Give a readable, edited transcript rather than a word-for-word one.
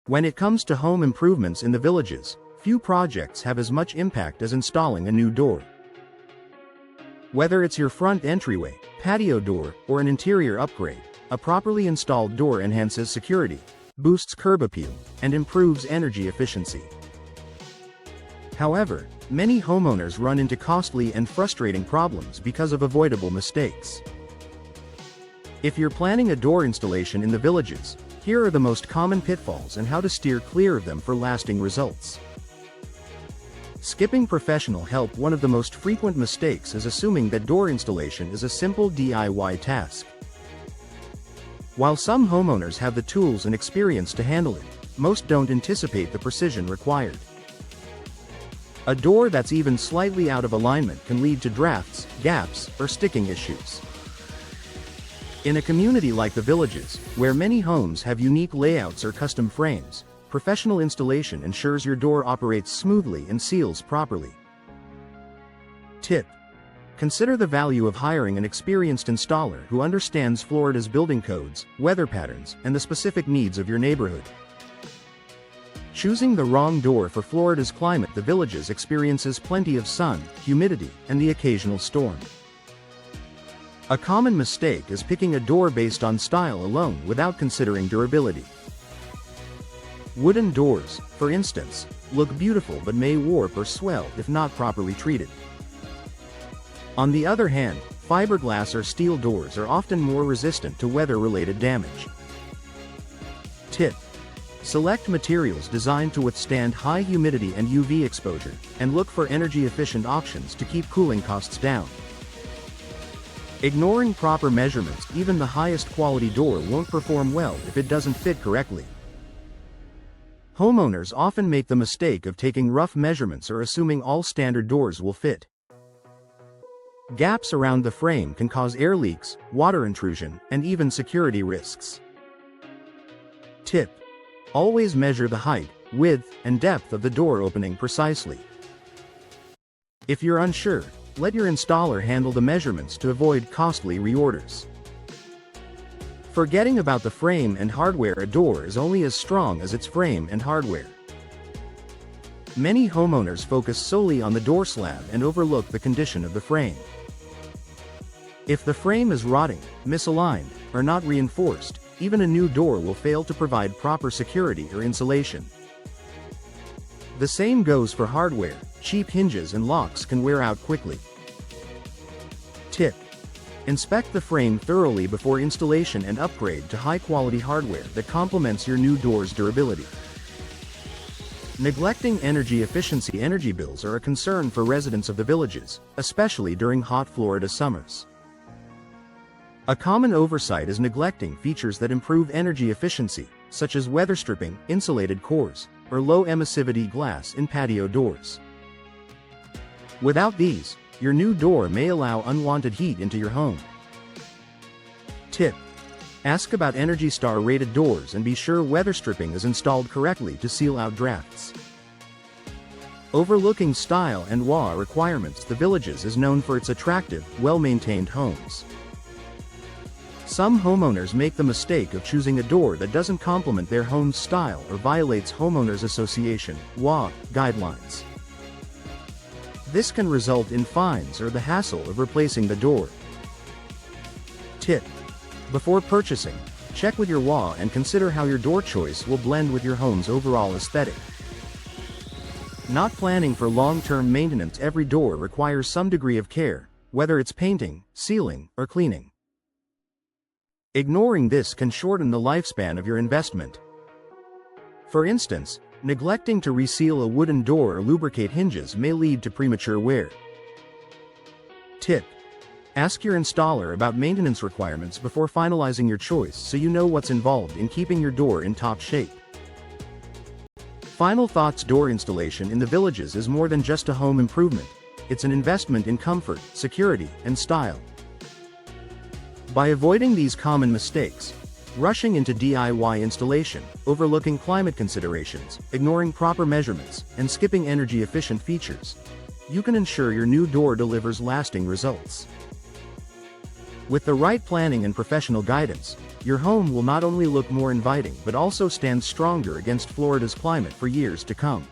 When it comes to home improvements in the villages, few projects have as much impact as installing a new door. Whether it's your front entryway, patio door, or an interior upgrade, a properly installed door enhances security, boosts curb appeal, and improves energy efficiency. However, many homeowners run into costly and frustrating problems because of avoidable mistakes. If you're planning a door installation in the villages, here are the most common pitfalls and how to steer clear of them for lasting results. Skipping professional help. One of the most frequent mistakes is assuming that door installation is a simple DIY task. While some homeowners have the tools and experience to handle it, most don't anticipate the precision required. A door that's even slightly out of alignment can lead to drafts, gaps, or sticking issues. In a community like the villages, where many homes have unique layouts or custom frames, professional installation ensures your door operates smoothly and seals properly. Tip: consider the value of hiring an experienced installer who understands Florida's building codes, weather patterns, and the specific needs of your neighborhood. Choosing the wrong door for Florida's climate. The villages experiences plenty of sun, humidity, and the occasional storm. A common mistake is picking a door based on style alone without considering durability. Wooden doors, for instance, look beautiful but may warp or swell if not properly treated. On the other hand, fiberglass or steel doors are often more resistant to weather-related damage. Tip: select materials designed to withstand high humidity and UV exposure, and look for energy-efficient options to keep cooling costs down. Ignoring proper measurements. Even the highest quality door won't perform well if it doesn't fit correctly. Homeowners often make the mistake of taking rough measurements or assuming all standard doors will fit. Gaps around the frame can cause air leaks, water intrusion, and even security risks. Tip: always measure the height, width, and depth of the door opening precisely. If you're unsure, let your installer handle the measurements to avoid costly reorders. Forgetting about the frame and hardware. A door is only as strong as its frame and hardware. Many homeowners focus solely on the door slab and overlook the condition of the frame. If the frame is rotting, misaligned, or not reinforced, even a new door will fail to provide proper security or insulation. The same goes for hardware. Cheap hinges and locks can wear out quickly. Tip: inspect the frame thoroughly before installation and upgrade to high-quality hardware that complements your new door's durability. Neglecting energy efficiency. Energy bills are a concern for residents of the villages, especially during hot Florida summers. A common oversight is neglecting features that improve energy efficiency, such as weather stripping, insulated cores, or low emissivity glass in patio doors. Without these, your new door may allow unwanted heat into your home. Tip: ask about Energy Star rated doors and be sure weather stripping is installed correctly to seal out drafts. Overlooking style and WA requirements. The villages is known for its attractive, well-maintained homes. Some homeowners make the mistake of choosing a door that doesn't complement their home's style or violates Homeowners Association (WA) guidelines. This can result in fines or the hassle of replacing the door. Tip: before purchasing, check with your WA and consider how your door choice will blend with your home's overall aesthetic. Not planning for long-term maintenance. Every door requires some degree of care, whether it's painting, sealing, or cleaning. Ignoring this can shorten the lifespan of your investment. For instance, neglecting to reseal a wooden door or lubricate hinges may lead to premature wear. Tip: ask your installer about maintenance requirements before finalizing your choice so you know what's involved in keeping your door in top shape. Final thoughts: door installation in the villages is more than just a home improvement. It's an investment in comfort, security, and style. By avoiding these common mistakes, rushing into DIY installation, overlooking climate considerations, ignoring proper measurements, and skipping energy-efficient features, you can ensure your new door delivers lasting results. With the right planning and professional guidance, your home will not only look more inviting but also stand stronger against Florida's climate for years to come.